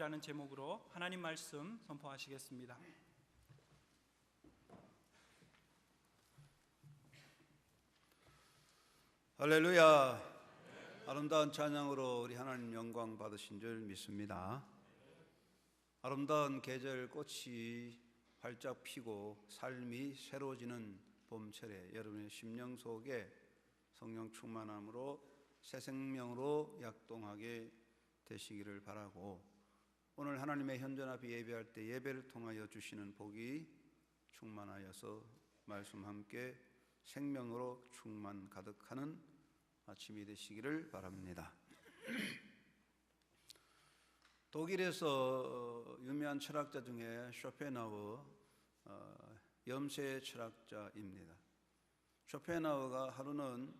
영광이라는 제목으로 하나님 말씀 선포하시겠습니다. 할렐루야. 아름다운 찬양으로 우리 하나님 영광 받으신 줄 믿습니다. 아름다운 계절 꽃이 활짝 피고 삶이 새로워지는 봄철에 여러분의 심령 속에 성령 충만함으로 새 생명으로 약동하게 되시기를 바라고, 오늘 하나님의 현전 앞에 예배할 때 예배를 통하여 주시는 복이 충만하여서 말씀 함께 생명으로 충만 가득하는 아침이 되시기를 바랍니다. 독일에서 유명한 철학자 중에 쇼펜하우어, 염세 철학자입니다. 쇼펜하우어가 하루는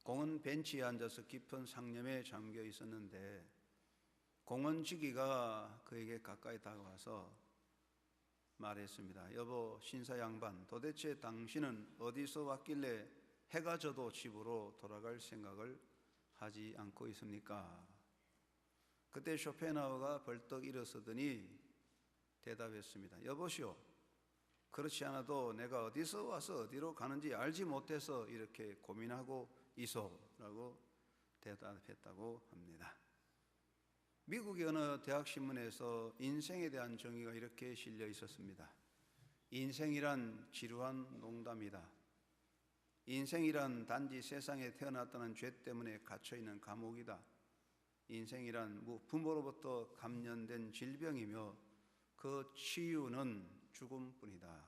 공원 벤치에 앉아서 깊은 상념에 잠겨 있었는데 공원지기가 그에게 가까이 다가와서 말했습니다. 여보 신사 양반, 도대체 당신은 어디서 왔길래 해가 져도 집으로 돌아갈 생각을 하지 않고 있습니까? 그때 쇼펜하우어가 벌떡 일어서더니 대답했습니다. 여보시오, 그렇지 않아도 내가 어디서 와서 어디로 가는지 알지 못해서 이렇게 고민하고 있어라고 대답했다고 합니다. 미국의 어느 대학신문에서 인생에 대한 정의가 이렇게 실려 있었습니다. 인생이란 지루한 농담이다. 인생이란 단지 세상에 태어났다는 죄 때문에 갇혀있는 감옥이다. 인생이란 부모로부터 감염된 질병이며 그 치유는 죽음뿐이다.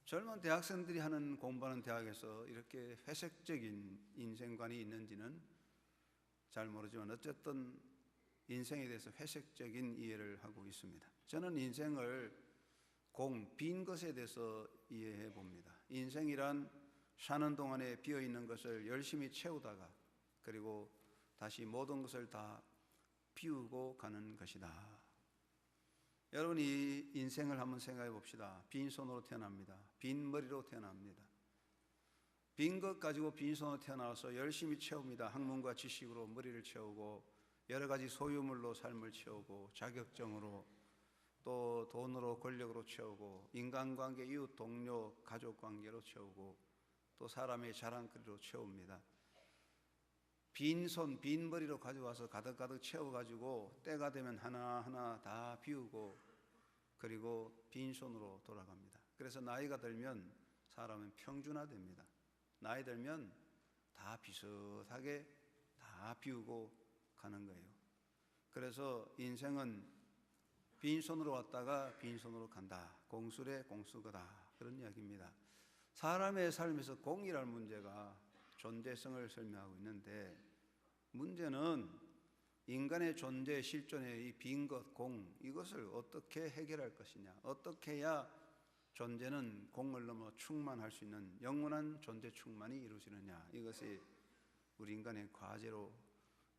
젊은 대학생들이 공부하는 대학에서 이렇게 회색적인 인생관이 있는지는 잘 모르지만 어쨌든 인생에 대해서 회색적인 이해를 하고 있습니다. 저는 인생을 빈 것에 대해서 이해해 봅니다. 인생이란 사는 동안에 비어있는 것을 열심히 채우다가 그리고 다시 모든 것을 다 비우고 가는 것이다. 여러분이 인생을 한번 생각해 봅시다. 빈손으로 태어납니다. 빈 머리로 태어납니다. 빈 것 가지고 빈손으로 태어나서 열심히 채웁니다. 학문과 지식으로 머리를 채우고 여러 가지 소유물로 삶을 채우고 자격증으로 또 돈으로 권력으로 채우고 인간관계, 이웃, 동료, 가족관계로 채우고 또 사람의 자랑거리로 채웁니다. 빈손, 빈 머리로 가져와서 가득가득 채워가지고 때가 되면 하나하나 다 비우고 그리고 빈손으로 돌아갑니다. 그래서 나이가 들면 사람은 평준화됩니다. 나이 들면 다 비슷하게 다 비우고 가는 거예요. 그래서 인생은 빈손으로 왔다가 빈손으로 간다. 공술의 공수거다. 그런 이야기입니다. 사람의 삶에서 공이라는 문제가 존재성을 설명하고 있는데, 문제는 인간의 존재 실존의 이 빈 것, 공, 이것을 어떻게 해결할 것이냐, 어떻게 해야 존재는 공을 넘어 충만할 수 있는 영원한 존재 충만이 이루어지느냐, 이것이 우리 인간의 과제로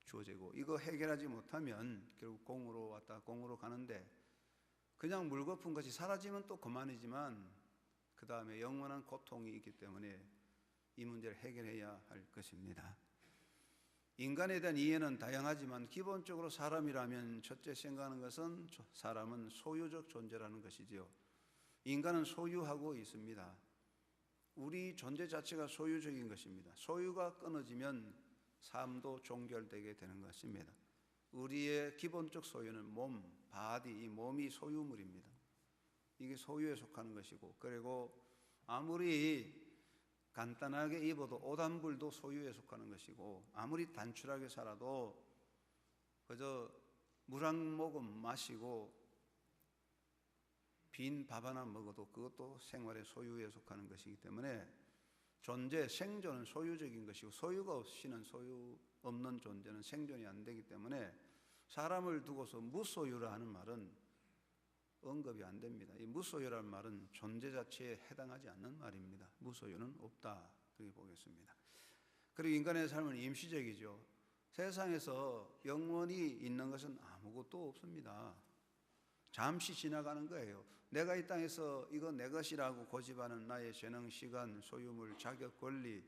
주어지고, 이거 해결하지 못하면 결국 공으로 왔다 공으로 가는데, 그냥 물거품 것이 사라지면 또 그만이지만 그 다음에 영원한 고통이 있기 때문에 이 문제를 해결해야 할 것입니다. 인간에 대한 이해는 다양하지만 기본적으로 사람이라면 첫째 생각하는 것은 사람은 소유적 존재라는 것이지요. 인간은 소유하고 있습니다. 우리 존재 자체가 소유적인 것입니다. 소유가 끊어지면 삶도 종결되게 되는 것입니다. 우리의 기본적 소유는 몸, 바디, 이 몸이 소유물입니다. 이게 소유에 속하는 것이고, 그리고 아무리 간단하게 입어도 옷 한 벌도 소유에 속하는 것이고, 아무리 단출하게 살아도 그저 물 한 모금 마시고 빈 밥 하나 먹어도 그것도 생활의 소유에 속하는 것이기 때문에 존재, 생존은 소유적인 것이고, 소유가 없이는 소유 없는 존재는 생존이 안 되기 때문에 사람을 두고서 무소유라 하는 말은 언급이 안 됩니다. 이 무소유라는 말은 존재 자체에 해당하지 않는 말입니다. 무소유는 없다, 그렇게 보겠습니다. 그리고 인간의 삶은 임시적이죠. 세상에서 영원히 있는 것은 아무것도 없습니다. 잠시 지나가는 거예요. 내가 이 땅에서 이거 내 것이라고 고집하는 나의 재능, 시간, 소유물, 자격, 권리,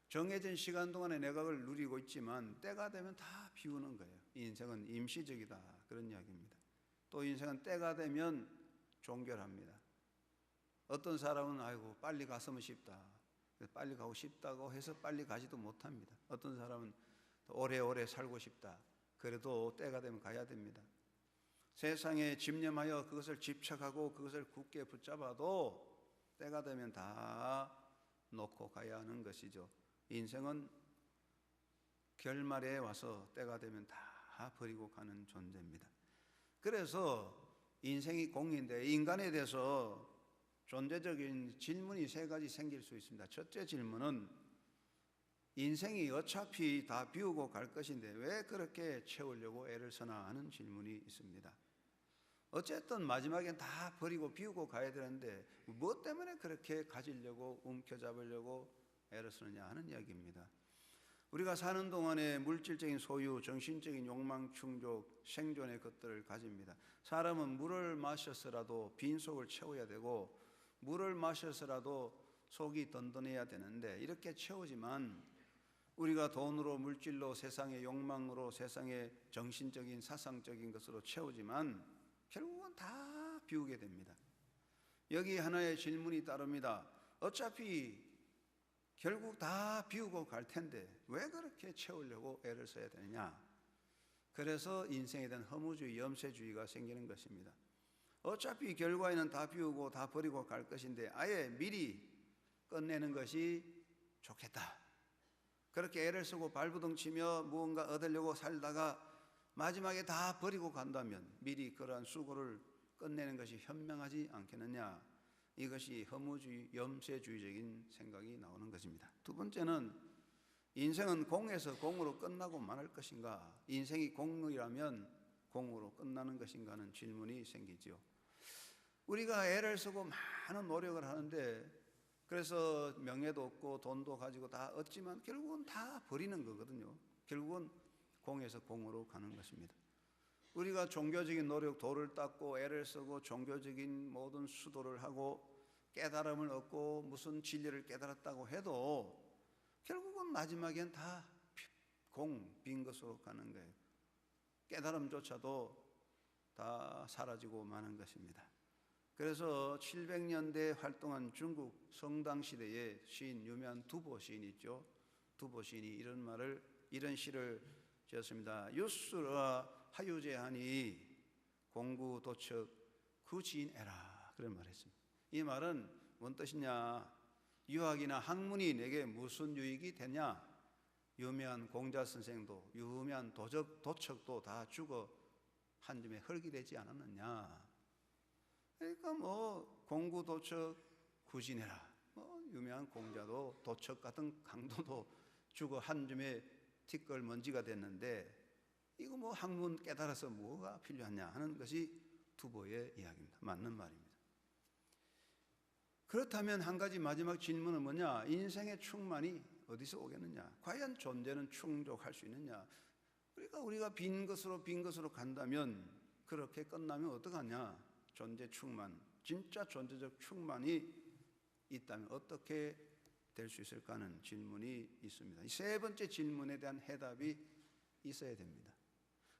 정해진 시간 동안에 내가 그걸 누리고 있지만 때가 되면 다 비우는 거예요. 이 인생은 임시적이다. 그런 이야기입니다. 또 인생은 때가 되면 종결합니다. 어떤 사람은 아이고 빨리 갔으면 싶다, 빨리 가고 싶다고 해서 빨리 가지도 못합니다. 어떤 사람은 오래오래 살고 싶다, 그래도 때가 되면 가야 됩니다. 세상에 집념하여 그것을 집착하고 그것을 굳게 붙잡아도 때가 되면 다 놓고 가야 하는 것이죠. 인생은 결말에 와서 때가 되면 다 버리고 가는 존재입니다. 그래서 인생이 공인데 인간에 대해서 존재적인 질문이 세 가지 생길 수 있습니다. 첫째 질문은 인생이 어차피 다 비우고 갈 것인데 왜 그렇게 채우려고 애를 쓰나 하는 질문이 있습니다. 어쨌든 마지막엔 다 버리고 비우고 가야 되는데 무엇 때문에 그렇게 가지려고 움켜잡으려고 애를 쓰느냐 하는 이야기입니다. 우리가 사는 동안에 물질적인 소유, 정신적인 욕망, 충족, 생존의 것들을 가집니다. 사람은 물을 마셔서라도 빈속을 채워야 되고 물을 마셔서라도 속이 든든해야 되는데 이렇게 채우지만 우리가 돈으로, 물질로, 세상의 욕망으로, 세상의 정신적인 사상적인 것으로 채우지만 결국은 다 비우게 됩니다. 여기 하나의 질문이 따릅니다. 어차피 결국 다 비우고 갈 텐데 왜 그렇게 채우려고 애를 써야 되느냐? 그래서 인생에 대한 허무주의, 염세주의가 생기는 것입니다. 어차피 결과에는 다 비우고 다 버리고 갈 것인데 아예 미리 끝내는 것이 좋겠다. 그렇게 애를 쓰고 발부둥치며 무언가 얻으려고 살다가 마지막에 다 버리고 간다면 미리 그러한 수고를 끝내는 것이 현명하지 않겠느냐? 이것이 허무주의, 염세주의적인 생각이 나오는 것입니다. 두 번째는 인생은 공에서 공으로 끝나고 말할 것인가? 인생이 공이라면 공으로 끝나는 것인가 하는 질문이 생기죠. 우리가 애를 쓰고 많은 노력을 하는데 그래서 명예도 얻고 돈도 가지고 다 얻지만 결국은 다 버리는 거거든요. 결국은 공에서 공으로 가는 것입니다. 우리가 종교적인 노력, 도를 닦고 애를 쓰고 종교적인 모든 수도를 하고 깨달음을 얻고 무슨 진리를 깨달았다고 해도 결국은 마지막엔 다 빈 것으로 가는 거예요. 깨달음조차도 다 사라지고 마는 것입니다. 그래서 700년대 활동한 중국 성당시대의 시인, 유명한 두보 시인이 있죠. 두보 시인이 이런 시를 지었습니다. 유수라 하유제하니 공구 도척 구지인애라, 그런 말을 했습니다. 이 말은 뭔 뜻이냐? 유학이나 학문이 내게 무슨 유익이 되냐? 유명한 공자 선생도 유명한 도척도 다 죽어 한 줌에 흙이 되지 않았느냐? 그러니까 공구 도척 구진해라. 유명한 공자도 도척 같은 강도도 죽어 한 줌에 티끌 먼지가 됐는데 이거 학문 깨달아서 뭐가 필요하냐 하는 것이 두보의 이야기입니다. 맞는 말입니다. 그렇다면 한 가지 마지막 질문은 뭐냐? 인생의 충만이 어디서 오겠느냐? 과연 존재는 충족할 수 있느냐? 그러니까 우리가 빈 것으로 간다면 그렇게 끝나면 어떡하냐? 존재 충만, 진짜 존재적 충만이 있다면 어떻게 될 수 있을까 하는 질문이 있습니다. 이 세 번째 질문에 대한 해답이 있어야 됩니다.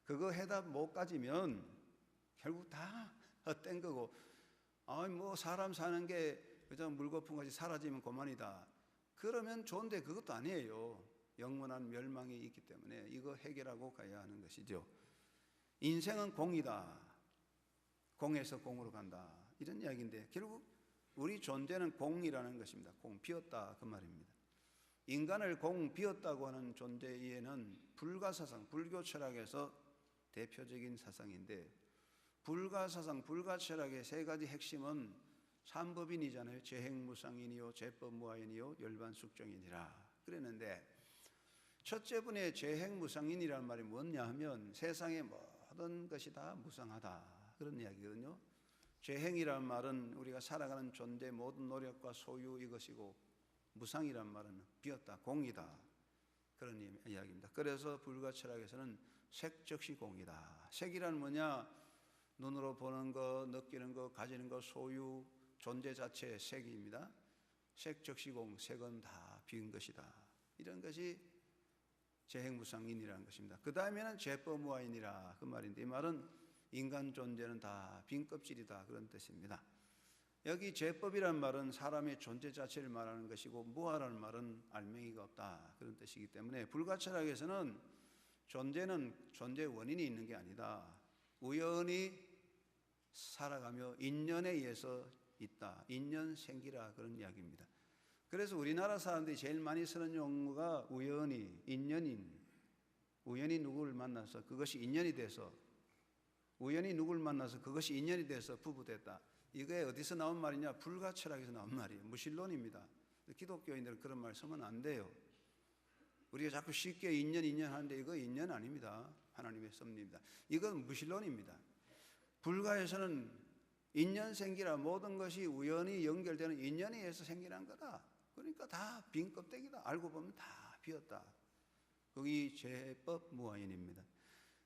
그거 해답 못 가지면 결국 다 헛된 거고, 사람 사는 게 그저 물거품 같이 사라지면 그만이다. 그러면 좋은데 그것도 아니에요. 영원한 멸망이 있기 때문에 이거 해결하고 가야 하는 것이죠. 인생은 공이다. 공에서 공으로 간다. 이런 이야기인데 결국 우리 존재는 공이라는 것입니다. 공, 비었다 그 말입니다. 인간을 공, 비었다고 하는 존재 이해는 불가사상, 불교 철학에서 대표적인 사상인데 불가사상, 불가철학의 세 가지 핵심은 삼법인이잖아요. 재행무상인이요, 재법무아인이요, 열반숙정인이라 그랬는데 첫째 분의 재행무상인이라는 말이 뭐냐 하면 세상의 모든 것이 다 무상하다 그런 이야기거든요. 재행이라는 말은 우리가 살아가는 존재 모든 노력과 소유 이것이고 무상이란 말은 비었다, 공이다 그런 이야기입니다. 그래서 불가철학에서는 색즉시 공이다. 색이란 뭐냐? 눈으로 보는 거, 느끼는 거, 가지는 거, 소유, 존재 자체의 색입니다. 색즉시 공, 색은 다 빈 것이다. 이런 것이 재행무상인이라는 것입니다. 그 다음에는 죄법무아인이라 그 말인데, 이 말은 인간 존재는 다 빈 껍질이다 그런 뜻입니다. 여기 죄법이라는 말은 사람의 존재 자체를 말하는 것이고, 무아라는 말은 알맹이가 없다 그런 뜻이기 때문에, 불가철학에서는 존재는 존재 원인이 있는 게 아니다, 우연히 살아가며 인연에 의해서 있다, 인연생기라 그런 이야기입니다. 그래서 우리나라 사람들이 제일 많이 쓰는 용어가 우연히, 인연인, 우연히 누구를 만나서 그것이 인연이 돼서, 우연히 누구를 만나서 그것이 인연이 돼서 부부됐다. 이게 어디서 나온 말이냐? 불가철학에서 나온 말이에요. 무신론입니다. 기독교인들은 그런 말 쓰면 안 돼요. 우리가 자꾸 쉽게 인연 하는데 이거 인연 아닙니다. 하나님의 섭리입니다. 이건 무신론입니다. 불가에서는 인연생기라, 모든 것이 우연히 연결되는 인연에 의해서 생기는 거다. 그러니까 다 빈 껍데기다. 알고 보면 다 비었다. 그게 죄법 무아인입니다.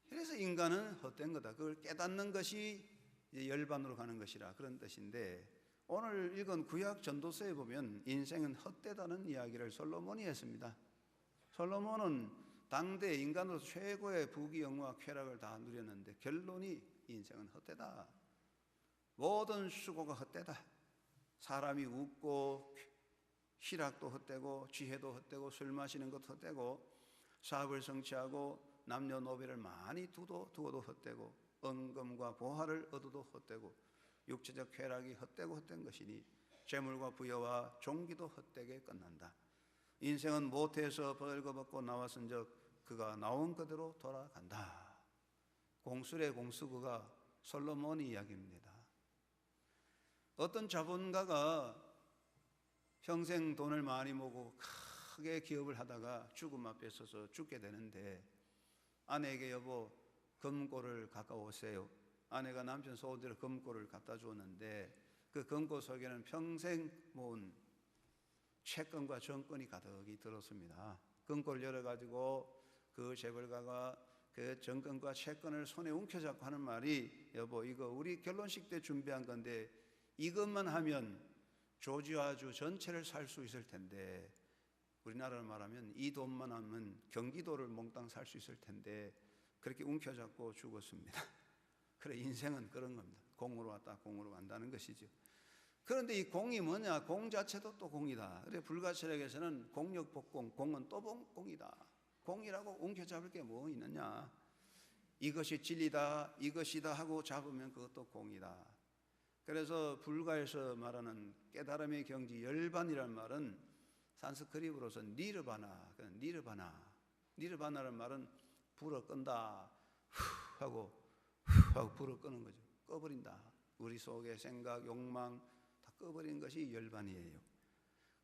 그래서 인간은 헛된 거다. 그걸 깨닫는 것이 이제 열반으로 가는 것이라 그런 뜻인데, 오늘 읽은 구약 전도서에 보면 인생은 헛되다는 이야기를 솔로몬이 했습니다. 솔로몬은 당대 인간으로서 최고의 부귀영화 쾌락을 다 누렸는데 결론이 인생은 헛되다. 모든 수고가 헛되다. 사람이 웃고 희락도 헛되고 지혜도 헛되고 술 마시는 것도 헛되고 사업을 성취하고 남녀노비를 많이 두어도 헛되고 언금과 보화를 얻어도 헛되고 육체적 쾌락이 헛되고 헛된 것이니 재물과 부여와 종기도 헛되게 끝난다. 인생은 모태에서 벌거벗고 나왔은즉 그가 나온 그대로 돌아간다. 공술의 공수구가 솔로몬의 이야기입니다. 어떤 자본가가 평생 돈을 많이 모으고 크게 기업을 하다가 죽음 앞에 서서 죽게 되는데, 아내에게 여보 금고를 가까워오세요. 아내가 남편 소원대로 금고를 갖다 주었는데, 그 금고 속에는 평생 모은 채권과 정권이 가득히 들었습니다. 금고를 열어가지고 그 재벌가가 그 정권과 채권을 손에 움켜잡고 하는 말이, 여보 이거 우리 결혼식 때 준비한 건데 이것만 하면 조지아주 전체를 살 수 있을 텐데, 우리나라로 말하면 이 돈만 하면 경기도를 몽땅 살 수 있을 텐데, 그렇게 움켜잡고 죽었습니다. 그래, 인생은 그런 겁니다. 공으로 왔다 공으로 간다는 것이죠. 그런데 이 공이 뭐냐? 공 자체도 또 공이다. 그래, 불가철학에서는 공력복공, 공은 또 공이다. 공이라고 움켜잡을 게 뭐 있느냐? 이것이 진리다, 이것이다 하고 잡으면 그것도 공이다. 그래서 불가에서 말하는 깨달음의 경지 열반이라는 말은 산스크리트로서 니르바나, 니르바나라는 말은 불어 끈다, 후 하고 불어 끄는 거죠. 꺼버린다. 우리 속의 생각, 욕망 다 꺼버리는 것이 열반이에요.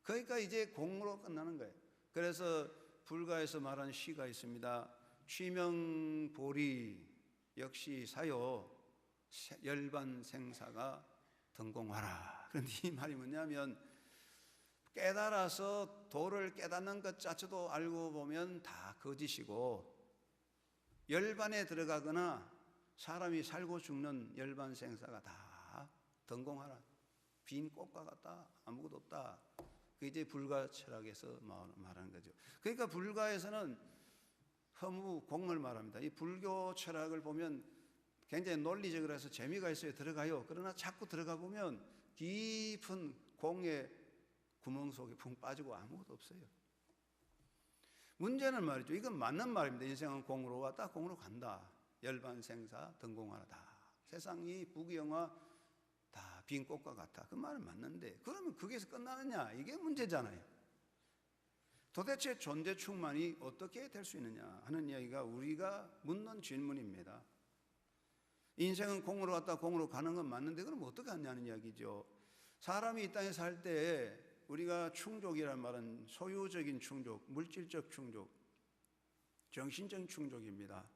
그러니까 이제 공으로 끝나는 거예요. 그래서 불가에서 말하는 시가 있습니다. 취명보리 역시 사요 열반 생사가 등공하라. 그런데 이 말이 뭐냐면, 깨달아서 도를 깨닫는 것 자체도 알고 보면 다 거짓이고, 열반에 들어가거나 사람이 살고 죽는 열반 생사가 다 등공하라. 빈 꽃과 같다. 아무것도 없다. 그게 이제 불가 철학에서 말하는 거죠. 그러니까 불가에서는 허무 공을 말합니다. 이 불교 철학을 보면 굉장히 논리적으로 해서 재미가 있어요. 들어가요. 그러나 자꾸 들어가 보면 깊은 공의 구멍 속에 붕 빠지고 아무것도 없어요. 문제는 말이죠. 이건 맞는 말입니다. 인생은 공으로 왔다 공으로 간다. 열반생사 등공하다. 세상이 부귀영화 다 빈 꽃과 같다. 그 말은 맞는데, 그러면 거기에서 끝나느냐? 이게 문제잖아요. 도대체 존재 충만이 어떻게 될 수 있느냐 하는 이야기가 우리가 묻는 질문입니다. 인생은 공으로 왔다 공으로 가는 건 맞는데, 그럼 어떻게 하냐는 이야기죠. 사람이 이 땅에 살 때 우리가 충족이란 말은 소유적인 충족, 물질적 충족, 정신적 충족입니다.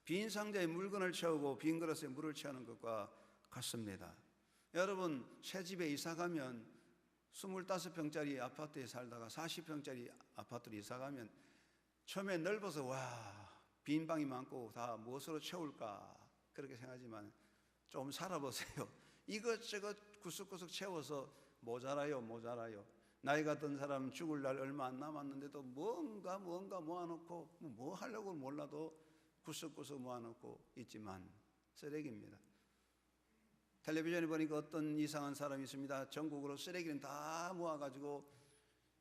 빈 상자에 물건을 채우고 빈 그릇에 물을 채우는 것과 같습니다. 여러분, 새 집에 이사 가면 25평짜리 아파트에 살다가 40평짜리 아파트로 이사 가면 처음에 넓어서 와, 빈 방이 많고 다 무엇으로 채울까 그렇게 생각하지만 좀 살아보세요. 이것저것 구석구석 채워서 모자라요. 나이가 든 사람 죽을 날 얼마 안 남았는데도 뭔가 모아놓고 뭐 하려고 몰라도 구석구석 모아놓고 있지만 쓰레기입니다. 텔레비전에 보니까 어떤 이상한 사람이 있습니다. 전국으로 쓰레기는 다 모아가지고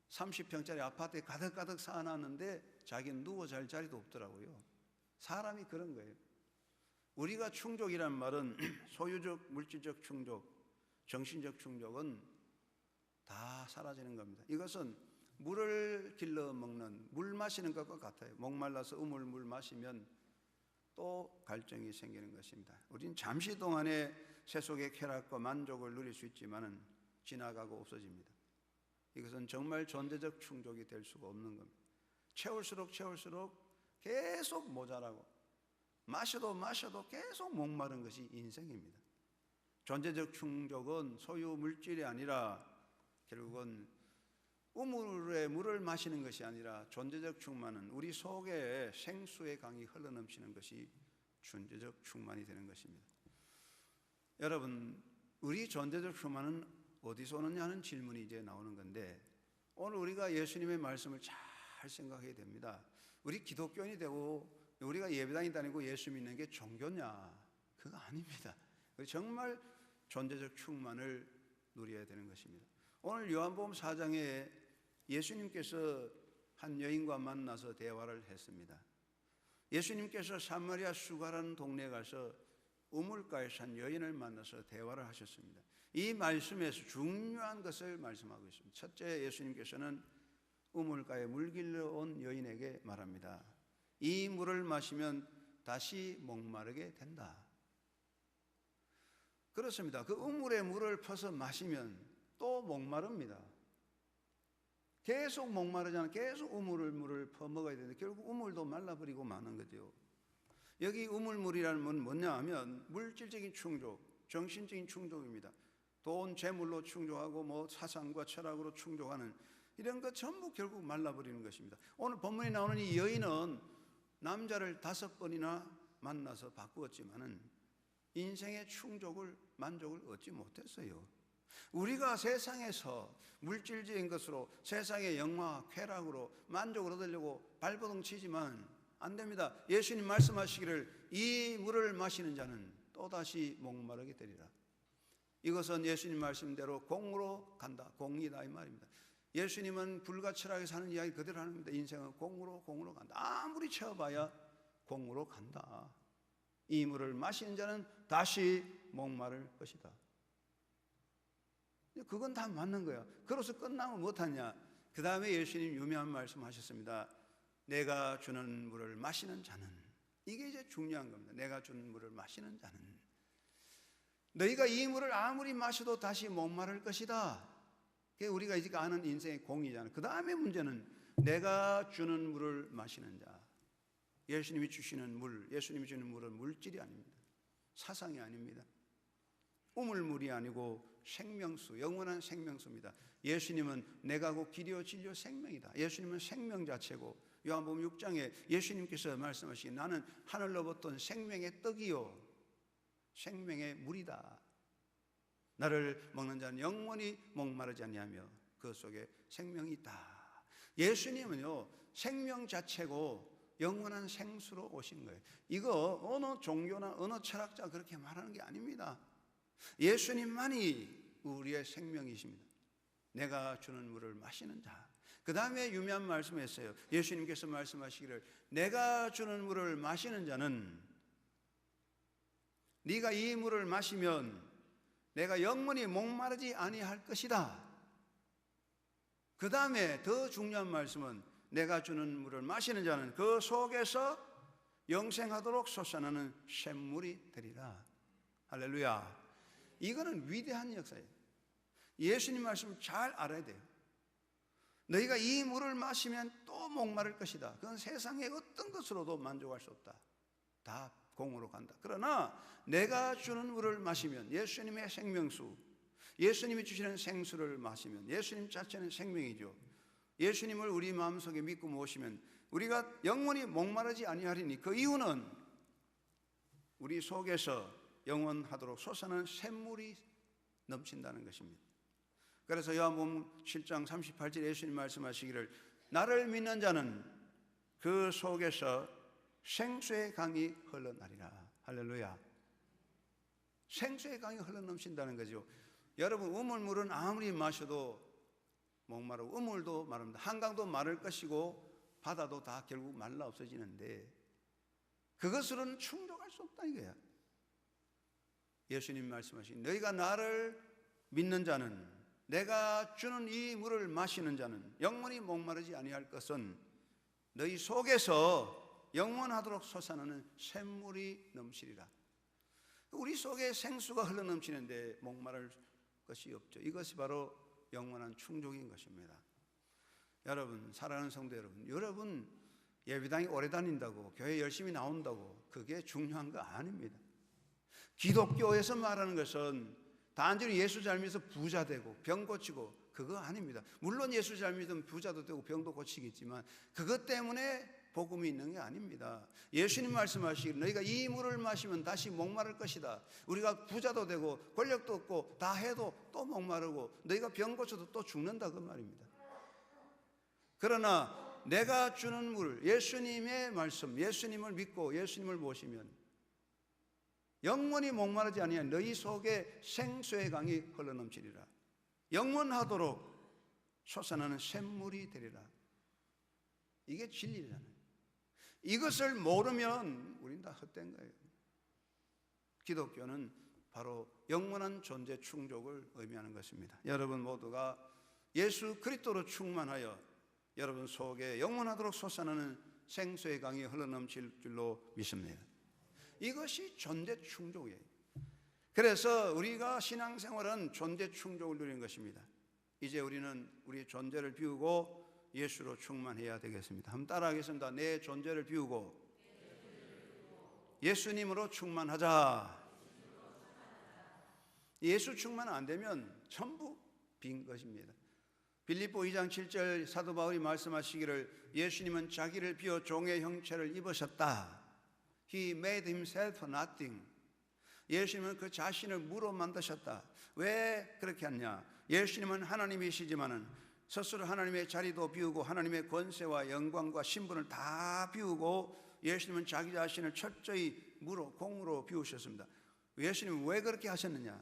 30평짜리 아파트에 가득가득 쌓아놨는데 자기는 누워 잘 자리도 없더라고요. 사람이 그런 거예요. 우리가 충족이란 말은 소유적, 물질적 충족, 정신적 충족은 다 사라지는 겁니다. 이것은 물을 길러 먹는, 물 마시는 것과 같아요. 목말라서 우물물 마시면 또 갈증이 생기는 것입니다. 우리는 잠시 동안의 세속의 쾌락과 만족을 누릴 수 있지만은 지나가고 없어집니다. 이것은 정말 존재적 충족이 될 수가 없는 겁니다. 채울수록 계속 모자라고 마셔도 계속 목마른 것이 인생입니다. 존재적 충족은 소유 물질이 아니라 결국은 우물의 물을 마시는 것이 아니라 존재적 충만은 우리 속에 생수의 강이 흘러넘치는 것이 존재적 충만이 되는 것입니다. 여러분, 우리 존재적 충만은 어디서 오느냐 하는 질문이 이제 나오는 건데, 오늘 우리가 예수님의 말씀을 잘 생각해야 됩니다. 우리 기독교인이 되고 우리가 예배당에 다니고 예수 믿는 게 종교냐? 그거 아닙니다. 정말 존재적 충만을 누려야 되는 것입니다. 오늘 요한복음 4장에 예수님께서 한 여인과 만나서 대화를 했습니다. 예수님께서 사마리아 수가라는 동네에 가서 우물가에 산 여인을 만나서 대화를 하셨습니다. 이 말씀에서 중요한 것을 말씀하고 있습니다. 첫째, 예수님께서는 우물가에 물 길러 온 여인에게 말합니다. 이 물을 마시면 다시 목마르게 된다. 그렇습니다. 그 우물의 물을 퍼서 마시면 또 목마릅니다. 계속 목마르잖아요. 계속 물을 퍼먹어야 되는데 결국 우물도 말라버리고 마는 거죠. 여기 우물물이라는 건 뭐냐 하면 물질적인 충족, 정신적인 충족입니다. 돈, 재물로 충족하고 뭐 사상과 철학으로 충족하는 이런 것 전부 결국 말라버리는 것입니다. 오늘 본문에 나오는 이 여인은 남자를 5번이나 만나서 바꾸었지만은 인생의 충족을, 만족을 얻지 못했어요. 우리가 세상에서 물질적인 것으로 세상의 영화, 쾌락으로 만족을 얻으려고 발버둥 치지만 안 됩니다. 예수님 말씀하시기를 이 물을 마시는 자는 또다시 목마르게 되리라. 이것은 예수님 말씀대로 공으로 간다. 공이다 이 말입니다. 예수님은 불가철하게 사는 이야기 그대로 하는 겁니다. 인생은 공으로 간다. 아무리 채워봐야 공으로 간다. 이 물을 마시는 자는 다시 목마를 것이다. 그건 다 맞는 거야. 그래서 끝나면 못하냐. 그 다음에 예수님 유명한 말씀 하셨습니다. 내가 주는 물을 마시는 자는, 이게 이제 중요한 겁니다. 내가 주는 물을 마시는 자는 너희가 이 물을 아무리 마셔도 다시 목마를 것이다. 그게 우리가 이제 아는 인생의 공이잖아요. 그 다음에 문제는 내가 주는 물을 마시는 자. 예수님이 주시는 물, 예수님이 주는 물은 물질이 아닙니다. 사상이 아닙니다. 우물물이 아니고 생명수, 영원한 생명수입니다. 예수님은 내가 곧 길이요 진리요 생명이다. 예수님은 생명 자체고, 요한복음 6장에 예수님께서 말씀하시기를 나는 하늘로부터 생명의 떡이요 생명의 물이다. 나를 먹는 자는 영원히 목마르지 아니하며 그 속에 생명이 있다. 예수님은요 생명 자체고 영원한 생수로 오신 거예요. 이거 어느 종교나 어느 철학자가 그렇게 말하는 게 아닙니다. 예수님만이 우리의 생명이십니다. 내가 주는 물을 마시는 자. 그 다음에 유명한 말씀을 했어요. 예수님께서 말씀하시기를 내가 주는 물을 마시는 자는 네가 이 물을 마시면 내가 영원히 목마르지 아니할 것이다. 그 다음에 더 중요한 말씀은 내가 주는 물을 마시는 자는 그 속에서 영생하도록 솟아나는 샘물이 되리라. 할렐루야. 이거는 위대한 역사예요. 예수님 말씀을 잘 알아야 돼요. 너희가 이 물을 마시면 또 목마를 것이다. 그건 세상의 어떤 것으로도 만족할 수 없다. 다 공으로 간다. 그러나 내가 주는 물을 마시면 예수님의 생명수, 예수님이 주시는 생수를 마시면 예수님 자체는 생명이죠. 예수님을 우리 마음속에 믿고 모시면 우리가 영원히 목마르지 아니하리니 그 이유는 우리 속에서 영원하도록 솟아나는 샘물이 넘친다는 것입니다. 그래서 요한복음 7장 38절 예수님 말씀하시기를 나를 믿는 자는 그 속에서 생수의 강이 흘러나리라. 할렐루야. 생수의 강이 흘러넘친다는 거죠. 여러분, 우물물은 아무리 마셔도 목마르고 우물도 마릅니다. 한강도 마를 것이고 바다도 다 결국 말라 없어지는데 그것으로는 충족할 수 없다 이거야. 예수님 말씀하신 너희가 나를 믿는 자는, 내가 주는 이 물을 마시는 자는 영원히 목마르지 아니할 것은 너희 속에서 영원하도록 솟아나는 샘물이 넘치리라. 우리 속에 생수가 흘러넘치는데 목마를 것이 없죠. 이것이 바로 영원한 충족인 것입니다. 여러분, 사랑하는 성도 여러분, 여러분 예배당에 오래 다닌다고 교회 열심히 나온다고 그게 중요한 거 아닙니다. 기독교에서 말하는 것은 단순히 예수 잘 믿어서 부자 되고 병 고치고 그거 아닙니다. 물론 예수 잘 믿으면 부자도 되고 병도 고치겠지만 그것 때문에 복음이 있는 게 아닙니다. 예수님 말씀하시기를 너희가 이 물을 마시면 다시 목마를 것이다. 우리가 부자도 되고 권력도 없고 다 해도 또 목마르고 너희가 병 고쳐도 또 죽는다 그 말입니다. 그러나 내가 주는 물, 예수님의 말씀, 예수님을 믿고 예수님을 모시면 영원히 목마르지 아니한 너희 속에 생수의 강이 흘러넘치리라. 영원하도록 솟아나는 샘물이 되리라. 이게 진리잖아요. 이것을 모르면 우린 다 헛된 거예요. 기독교는 바로 영원한 존재 충족을 의미하는 것입니다. 여러분 모두가 예수 그리스도로 충만하여 여러분 속에 영원하도록 솟아나는 생수의 강이 흘러넘칠 줄로 믿습니다. 이것이 존재 충족이에요. 그래서 우리가 신앙생활은 존재 충족을 누리는 것입니다. 이제 우리는 우리의 존재를 비우고 예수로 충만해야 되겠습니다. 한번 따라하겠습니다. 내 존재를 비우고 예수님으로 충만하자. 예수 충만 안 되면 전부 빈 것입니다. 빌립보 2장 7절 사도 바울이 말씀하시기를 예수님은 자기를 비워 종의 형체를 입으셨다. He made himself nothing. 예수님은 그 자신을 무로 만드셨다. 왜 그렇게 하냐? 예수님은 하나님이시지만은 스스로 하나님의 자리도 비우고 하나님의 권세와 영광과 신분을 다 비우고 예수님은 자기 자신을 철저히 무로 공으로 비우셨습니다. 예수님은 왜 그렇게 하셨느냐?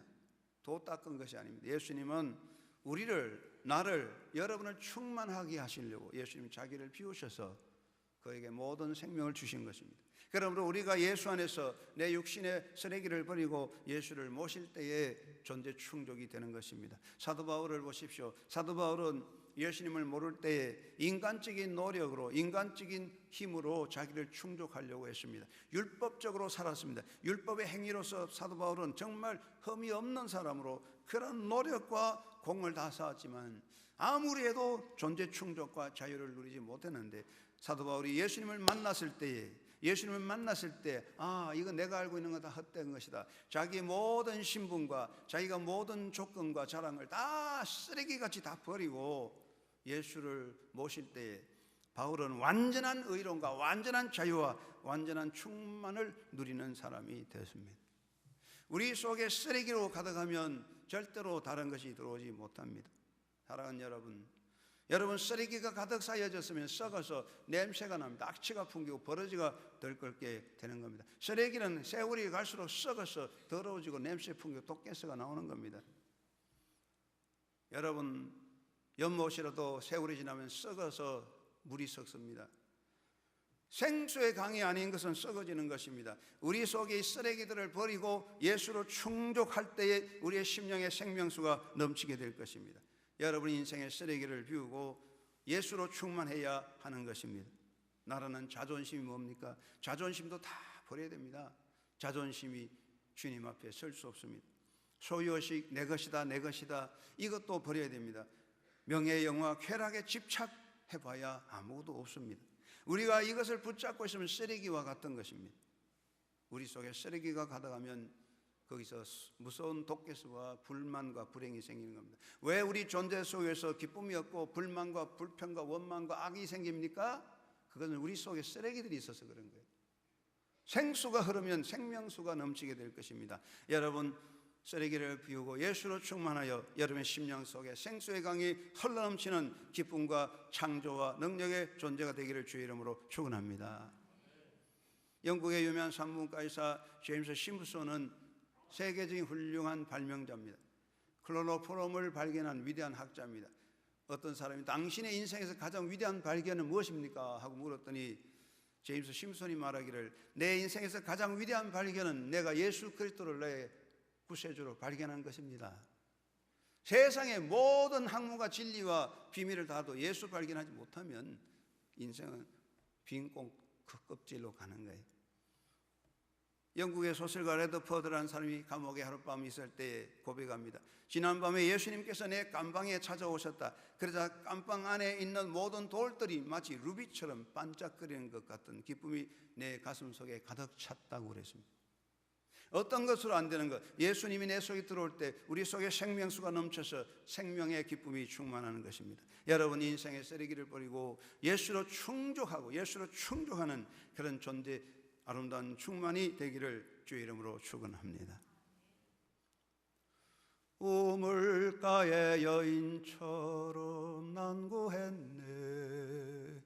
도 닦은 것이 아닙니다. 예수님은 우리를, 나를, 여러분을 충만하게 하시려고 예수님은 자기를 비우셔서 그에게 모든 생명을 주신 것입니다. 그러므로 우리가 예수 안에서 내 육신의 쓰레기를 버리고 예수를 모실 때에 존재 충족이 되는 것입니다. 사도 바울을 보십시오. 사도 바울은 예수님을 모를 때에 인간적인 노력으로, 인간적인 힘으로 자기를 충족하려고 했습니다. 율법적으로 살았습니다. 율법의 행위로서 사도 바울은 정말 흠이 없는 사람으로 그런 노력과 공을 다 쌓았지만 아무리 해도 존재 충족과 자유를 누리지 못했는데 사도 바울이 예수님을 만났을 때에 이거 내가 알고 있는 거 다 헛된 것이다. 자기의 모든 신분과 자기가 모든 조건과 자랑을 다 쓰레기같이 다 버리고 예수를 모실 때에 바울은 완전한 의로움과 완전한 자유와 완전한 충만을 누리는 사람이 되었습니다. 우리 속에 쓰레기로 가득하면 절대로 다른 것이 들어오지 못합니다. 사랑하는 여러분 쓰레기가 가득 쌓여졌으면 썩어서 냄새가 납니다. 악취가 풍기고 버러지가 덜끓게 되는 겁니다. 쓰레기는 세월이 갈수록 썩어서 더러워지고 냄새 풍기고 독가스가 나오는 겁니다. 여러분 연못이라도 세월이 지나면 썩어서 물이 썩습니다. 생수의 강이 아닌 것은 썩어지는 것입니다. 우리 속에 이 쓰레기들을 버리고 예수로 충족할 때에 우리의 심령의 생명수가 넘치게 될 것입니다. 여러분 인생의 쓰레기를 비우고 예수로 충만해야 하는 것입니다. 나라는 자존심이 뭡니까? 자존심도 다 버려야 됩니다. 자존심이 주님 앞에 설 수 없습니다. 소유의식, 내 것이다 이것도 버려야 됩니다. 명예, 영화, 쾌락에 집착해봐야 아무것도 없습니다. 우리가 이것을 붙잡고 있으면 쓰레기와 같은 것입니다. 우리 속에 쓰레기가 가득하면 거기서 무서운 독개수와 불만과 불행이 생기는 겁니다. 왜 우리 존재 속에서 기쁨이 없고 불만과 불평과 원망과 악이 생깁니까? 그것은 우리 속에 쓰레기들이 있어서 그런 거예요. 생수가 흐르면 생명수가 넘치게 될 것입니다. 여러분 쓰레기를 비우고 예수로 충만하여 여러분의 심령 속에 생수의 강이 흘러넘치는 기쁨과 창조와 능력의 존재가 되기를 주의 이름으로 축원합니다. 영국의 유명한 산문가이사 제임스 심프슨은 세계적인 훌륭한 발명자입니다. 클로로폼을 발견한 위대한 학자입니다. 어떤 사람이 당신의 인생에서 가장 위대한 발견은 무엇입니까? 하고 물었더니 제임스 심프슨이 말하기를, 내 인생에서 가장 위대한 발견은 내가 예수 그리스도를 내 구세주로 발견한 것입니다. 세상의 모든 학문과 진리와 비밀을 다도 예수 발견하지 못하면 인생은 빈 껍질로 가는 거예요. 영국의 소설가 레드퍼드라는 사람이 감옥에 하룻밤 있을 때 고백합니다. 지난밤에 예수님께서 내 깜방에 찾아오셨다. 그러자 깜방 안에 있는 모든 돌들이 마치 루비처럼 반짝거리는 것 같은 기쁨이 내 가슴 속에 가득 찼다고 그랬습니다. 어떤 것으로 안 되는 것? 예수님이 내 속에 들어올 때 우리 속에 생명수가 넘쳐서 생명의 기쁨이 충만하는 것입니다. 여러분 인생의 쓰레기를 버리고 예수로 충족하고 예수로 충족하는 그런 존재, 아름다운 충만이 되기를 주의 이름으로 축원합니다. 우물가의 여인처럼 난구했네.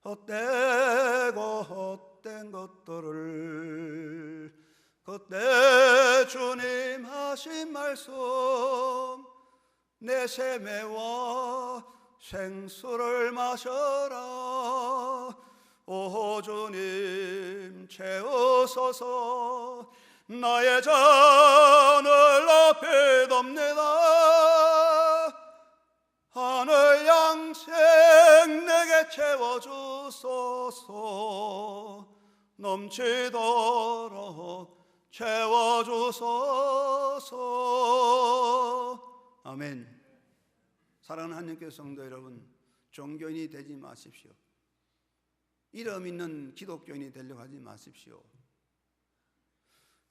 헛되고 헛된 것들을 그때 주님 하신 말씀, 내 세매와 생수를 마셔라. 오 주님 채우소서. 나의 잔을 앞에 덮네다. 하늘 양생 내게 채워주소서. 넘치도록 채워주소서. 아멘. 사랑하는 하나님께 성도 여러분, 종교인이 되지 마십시오. 이름 있는 기독교인이 되려고 하지 마십시오.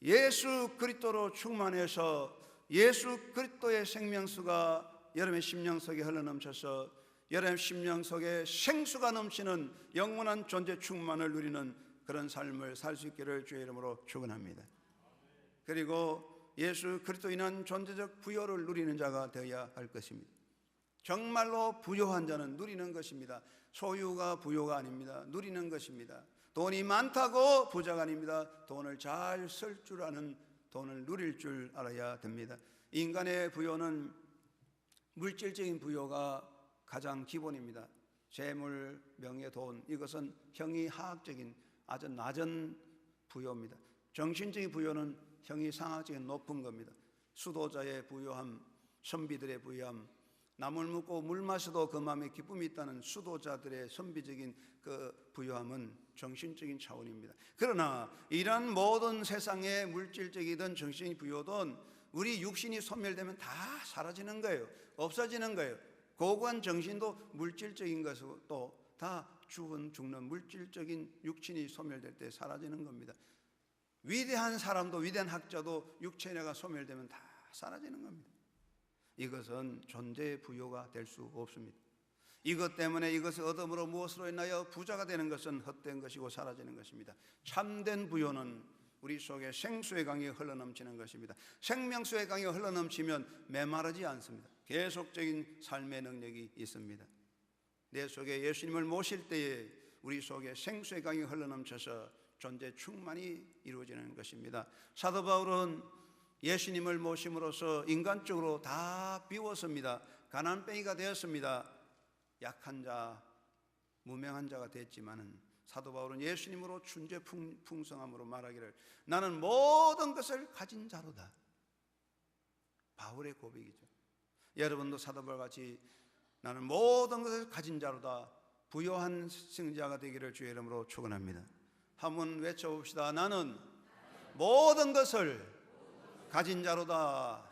예수 그리스도로 충만해서 예수 그리스도의 생명수가 여러분의 심령 속에 흘러넘쳐서 여러분의 심령 속에 생수가 넘치는 영원한 존재 충만을 누리는 그런 삶을 살 수 있기를 주의 이름으로 축원합니다. 그리고 예수 그리스도로 인한 존재적 부요를 누리는 자가 되어야 할 것입니다. 정말로 부요한 자는 누리는 것입니다. 소유가 부요가 아닙니다. 누리는 것입니다. 돈이 많다고 부자가 아닙니다. 돈을 잘 쓸 줄 아는, 돈을 누릴 줄 알아야 됩니다. 인간의 부요는 물질적인 부요가 가장 기본입니다. 재물, 명예, 돈, 이것은 형이하학적인 아주 낮은 부요입니다. 정신적인 부요는 형이상학적인 높은 겁니다. 수도자의 부요함, 선비들의 부요함, 나물 묻고 물 마셔도 그 마음에 기쁨이 있다는 수도자들의 선비적인 그 부요함은 정신적인 차원입니다. 그러나 이런 모든 세상의 물질적이든 정신적인 부요든 우리 육신이 소멸되면 다 사라지는 거예요. 없어지는 거예요. 고고한 정신도 물질적인 것도 다 죽는 물질적인 육신이 소멸될 때 사라지는 겁니다. 위대한 사람도, 위대한 학자도 육체가 소멸되면 다 사라지는 겁니다. 이것은 존재의 부요가 될 수 없습니다. 이것 때문에 이것을 얻음으로 무엇으로 인하여 부자가 되는 것은 헛된 것이고 사라지는 것입니다. 참된 부요는 우리 속에 생수의 강이 흘러넘치는 것입니다. 생명수의 강이 흘러넘치면 메마르지 않습니다. 계속적인 삶의 능력이 있습니다. 내 속에 예수님을 모실 때에 우리 속에 생수의 강이 흘러넘쳐서 존재 충만이 이루어지는 것입니다. 사도 바울은 예수님을 모심으로써 인간적으로 다 비웠습니다. 가난뱅이가 되었습니다. 약한 자, 무명한 자가 됐지만은 사도 바울은 예수님으로 충재 풍성함으로 말하기를 나는 모든 것을 가진 자로다. 바울의 고백이죠. 여러분도 사도 바울같이 나는 모든 것을 가진 자로다, 부요한 승자가 되기를 주의 이름으로 축원합니다. 한번 외쳐봅시다. 나는 모든 것을 가진 자로다.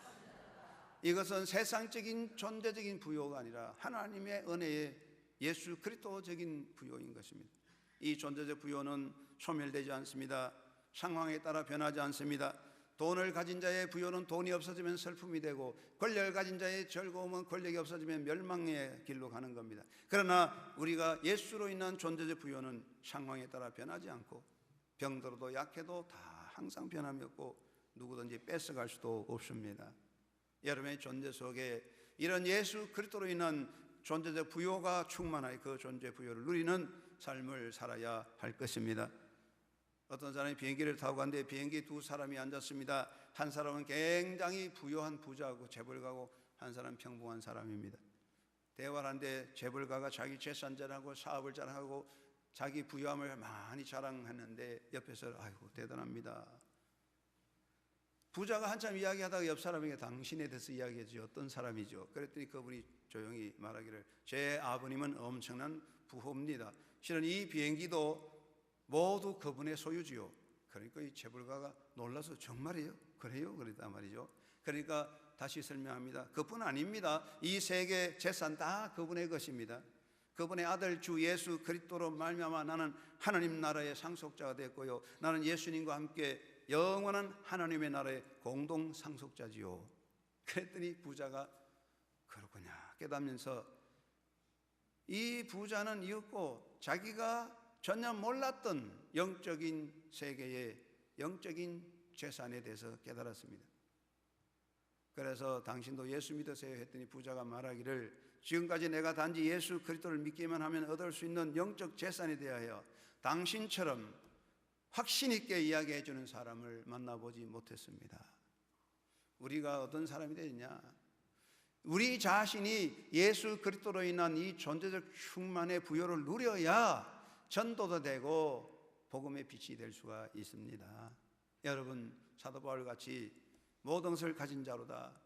이것은 세상적인 존재적인 부요가 아니라 하나님의 은혜의 예수 그리스도적인 부요인 것입니다. 이 존재적 부요는 소멸되지 않습니다. 상황에 따라 변하지 않습니다. 돈을 가진 자의 부요는 돈이 없어지면 슬픔이 되고, 권력을 가진 자의 즐거움은 권력이 없어지면 멸망의 길로 가는 겁니다. 그러나 우리가 예수로 인한 존재적 부요는 상황에 따라 변하지 않고, 병들어도 약해도 다 항상 변함이 없고, 누구든지 뺏어갈 수도 없습니다. 여러분의 존재 속에 이런 예수 그리스도로 인한 존재적 부요가 충만하여 그 존재 부요를 누리는 삶을 살아야 할 것입니다. 어떤 사람이 비행기를 타고 갔는데 비행기에 두 사람이 앉았습니다. 한 사람은 굉장히 부유한 부자고 재벌가고 한 사람은 평범한 사람입니다. 대화를 하는데 재벌가가 자기 재산 자랑하고 사업을 자랑하고 자기 부유함을 많이 자랑했는데 옆에서 아이고 대단합니다. 부자가 한참 이야기하다가 옆 사람에게 당신에 대해서 이야기하지 어떤 사람이죠? 그랬더니 그분이 조용히 말하기를 제 아버님은 엄청난 부호입니다. 실은 이 비행기도 모두 그분의 소유지요. 그러니까 이 재벌가가 놀라서 정말이에요? 그래요? 그랬단 말이죠. 그러니까 다시 설명합니다. 그뿐 아닙니다. 이 세계 재산 다 그분의 것입니다. 그분의 아들 주 예수 그리스도로 말미암아 나는 하나님 나라의 상속자가 됐고요. 나는 예수님과 함께 영원한 하나님의 나라의 공동 상속자지요. 그랬더니 부자가 그렇구나 깨닫면서 이 부자는 이었고 자기가 전혀 몰랐던 영적인 세계의 영적인 재산에 대해서 깨달았습니다. 그래서 당신도 예수 믿으세요 했더니 부자가 말하기를 지금까지 내가 단지 예수 그리스도를 믿기만 하면 얻을 수 있는 영적 재산에 대하여 당신처럼 확신 있게 이야기해 주는 사람을 만나보지 못했습니다. 우리가 어떤 사람이 되느냐? 우리 자신이 예수 그리스도로 인한 이 존재적 충만의 부요를 누려야 전도도 되고 복음의 빛이 될 수가 있습니다. 여러분 사도 바울 같이 모든 것을 가진 자로다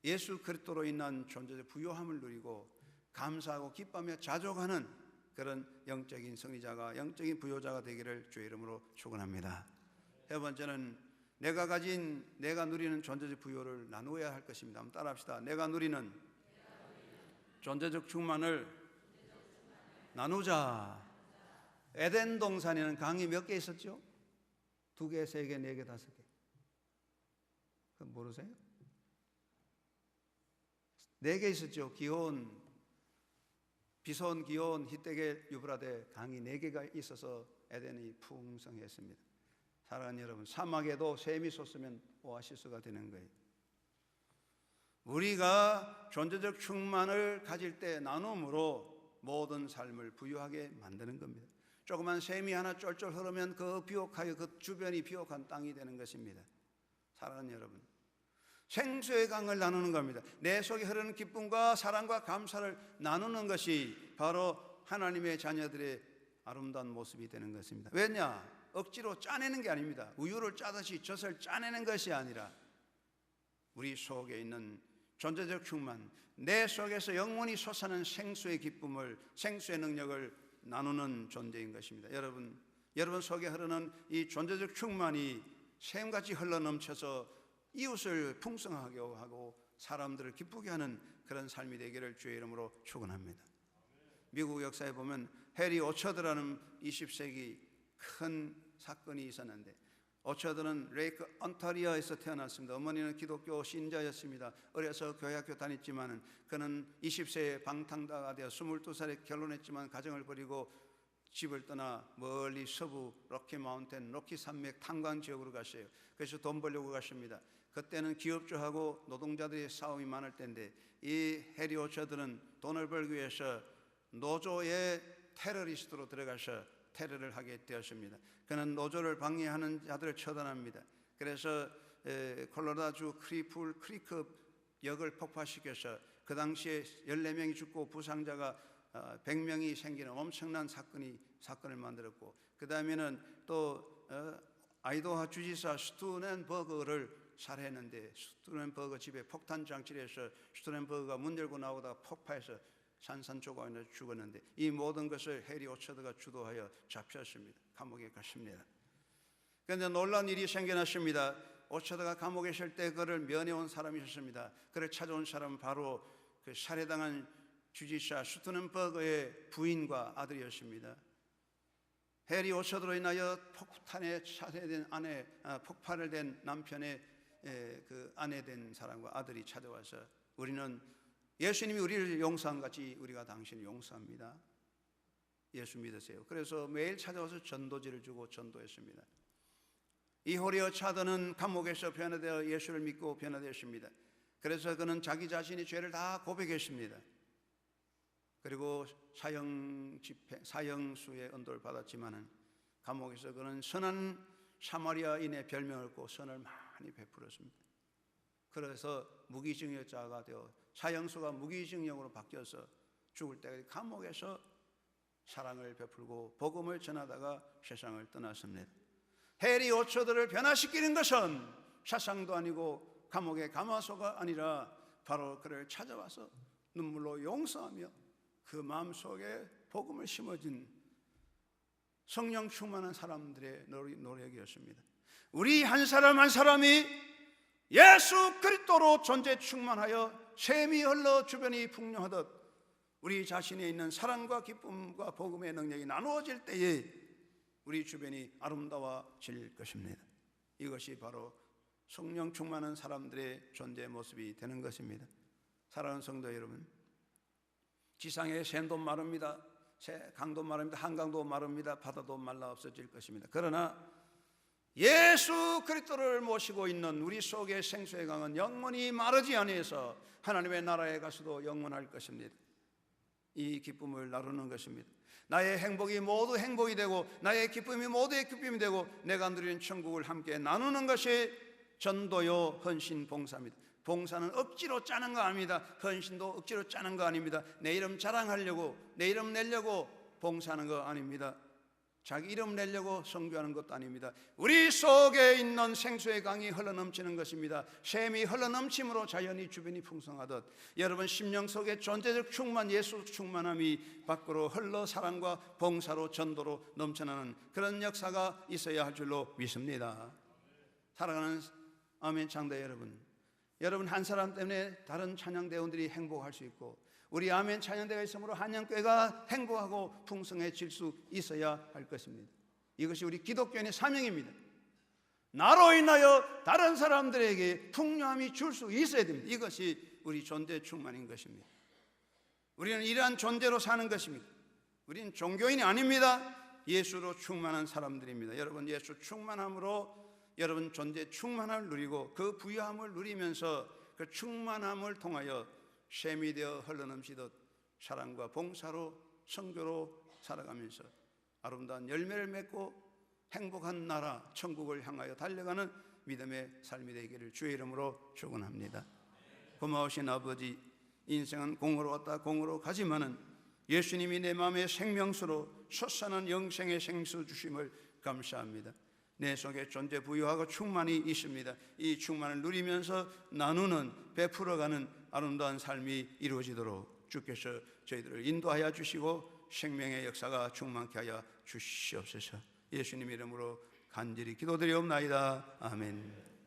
예수 그리스도로 인한 존재적 부요함을 누리고 감사하고 기뻐하며 자족하는 그런 영적인 승리자가 영적인 부요자가 되기를 주의 이름으로 축원합니다. 세 번째는 내가 누리는 존재적 부요를 나누어야 할 것입니다. 한번 따라합시다. 내가 누리는 존재적 충만을 나누자. 에덴 동산에는 강이 몇 개 있었죠? 2개, 3개, 4개, 5개. 그건 모르세요? 4개 있었죠. 기온, 비손, 기온, 히데겔, 유브라데 강이 4개가 있어서 에덴이 풍성했습니다. 사랑하는 여러분, 사막에도 샘이 솟으면 오아시스가 되는 거예요. 우리가 존재적 충만을 가질 때 나눔으로 모든 삶을 부유하게 만드는 겁니다. 조그만 샘이 하나 쫄쫄 흐르면 그 비옥하여 그 주변이 비옥한 땅이 되는 것입니다. 사랑하는 여러분, 생수의 강을 나누는 겁니다. 내 속에 흐르는 기쁨과 사랑과 감사를 나누는 것이 바로 하나님의 자녀들의 아름다운 모습이 되는 것입니다. 왜냐? 억지로 짜내는 게 아닙니다. 우유를 짜듯이 젖을 짜내는 것이 아니라 우리 속에 있는 존재적 충만, 내 속에서 영원히 솟아나는 생수의 기쁨을, 생수의 능력을 나누는 존재인 것입니다. 여러분 속에 흐르는 이 존재적 충만이 샘같이 흘러넘쳐서 이웃을 풍성하게 하고 사람들을 기쁘게 하는 그런 삶이 되기를 주의 이름으로 축원합니다. 미국 역사에 보면 해리 오처드라는 20세기 큰 사건이 있었는데, 오처드는 레이크 온타리오에서 태어났습니다. 어머니는 기독교 신자였습니다. 어려서 교회학교 다녔지만 그는 20세에 방탕자가 되어 22살에 결혼했지만 가정을 버리고 집을 떠나 멀리 서부 로키 마운틴, 로키 산맥 탄광 지역으로 갔어요. 그래서 돈 벌려고 갔습니다. 그때는 기업주하고 노동자들의 싸움이 많을 때인데 이 해리 오처드는 돈을 벌기 위해서 노조의 테러리스트로 들어가서 테러를 하게 되었습니다. 그는 노조를 방해하는 자들을 처단합니다. 그래서 콜로라도주 크리풀 크리크 역을 폭파시켜서 그 당시에 14명이 죽고 부상자가 100명이 생기는 엄청난 사건을 만들었고, 그 다음에는 또 아이다호 주지사 스투넨버그를 살해했는데 스투넨버그 집에 폭탄 장치를 해서 스투넨버그가 문 열고 나오다가 폭파해서 산산조각이 죽었는데 이 모든 것을 해리 오처드가 주도하여 잡혔습니다. 감옥에 갔습니다. 그런데 놀라운 일이 생겨났습니다. 오처드가 감옥에 있을 때 그를 면회온 사람이 있었습니다. 그를 찾아온 사람은 바로 그 살해당한 주지사 스투넨버그의 부인과 아들이었습니다. 해리 오처드로 인하여 폭탄에 살해된 아내, 폭발을 된 남편의 그 아내 된 사람과 아들이 찾아와서 우리는 예수님이 우리를 용서한 같이 우리가 당신을 용서합니다. 예수 믿으세요. 그래서 매일 찾아와서 전도지를 주고 전도했습니다. 이호리어 차도는 감옥에서 변화되어 예수를 믿고 변화되었습니다. 그래서 그는 자기 자신이 죄를 다 고백했습니다. 그리고 사형수의 언도를 받았지만은 감옥에서 그는 선한 사마리아인의 별명을 얻고 선을 많이 베풀었습니다. 그래서 무기징역자가 되어 사형수가 무기징역으로 바뀌어서 죽을 때까지 감옥에서 사랑을 베풀고 복음을 전하다가 세상을 떠났습니다. 해리 오처들을 변화시키는 것은 사상도 아니고 감옥의 감화소가 아니라 바로 그를 찾아와서 눈물로 용서하며 그 마음속에 복음을 심어진 성령 충만한 사람들의 노력이었습니다. 우리 한 사람 한 사람이 예수 그리스도로 존재 충만하여 샘이 흘러 주변이 풍요하듯 우리 자신에 있는 사랑과 기쁨과 복음의 능력이 나누어질 때에 우리 주변이 아름다워질 것입니다. 이것이 바로 성령 충만한 사람들의 존재 모습이 되는 것입니다. 사랑하는 성도 여러분, 지상의 샘도 마릅니다. 강도 마릅니다. 한강도 마릅니다. 바다도 말라 없어질 것입니다. 그러나 예수 그리스도를 모시고 있는 우리 속의 생수의 강은 영원히 마르지 아니해서 하나님의 나라에 가서도 영원할 것입니다. 이 기쁨을 나누는 것입니다. 나의 행복이 모두 행복이 되고 나의 기쁨이 모두의 기쁨이 되고 내가 누리는 천국을 함께 나누는 것이 전도요 헌신 봉사입니다. 봉사는 억지로 짜는 거 아닙니다. 헌신도 억지로 짜는 거 아닙니다. 내 이름 자랑하려고 내 이름 내려고 봉사하는 거 아닙니다. 자기 이름 내려고 선교하는 것도 아닙니다. 우리 속에 있는 생수의 강이 흘러넘치는 것입니다. 샘이 흘러넘침으로 자연이 주변이 풍성하듯 여러분 심령 속에 존재적 충만, 예수 충만함이 밖으로 흘러 사랑과 봉사로 전도로 넘쳐나는 그런 역사가 있어야 할 줄로 믿습니다. 사랑하는 아멘 창대 여러분 한 사람 때문에 다른 찬양대원들이 행복할 수 있고 우리 아멘 찬양대가 있으므로 한양교회가 행복하고 풍성해질 수 있어야 할 것입니다. 이것이 우리 기독교인의 사명입니다. 나로 인하여 다른 사람들에게 풍요함이 줄 수 있어야 됩니다. 이것이 우리 존재 충만인 것입니다. 우리는 이러한 존재로 사는 것입니다. 우리는 종교인이 아닙니다. 예수로 충만한 사람들입니다. 여러분 예수 충만함으로 여러분 존재 충만함을 누리고 그 부유함을 누리면서 그 충만함을 통하여 샘이 되어 흘러넘치듯 사랑과 봉사로 선교로 살아가면서 아름다운 열매를 맺고 행복한 나라 천국을 향하여 달려가는 믿음의 삶이 되기를 주의 이름으로 축원합니다. 고마우신 아버지, 인생은 공으로 왔다 공으로 가지만은 예수님이 내 마음의 생명수로 솟아난 영생의 생수 주심을 감사합니다. 내 속에 존재 부유하고 충만이 있습니다. 이 충만을 누리면서 나누는 베풀어가는 아름다운 삶이 이루어지도록 주께서 저희들을 인도하여 주시고 생명의 역사가 충만케 하여 주시옵소서. 예수님 이름으로 간절히 기도드리옵나이다. 아멘.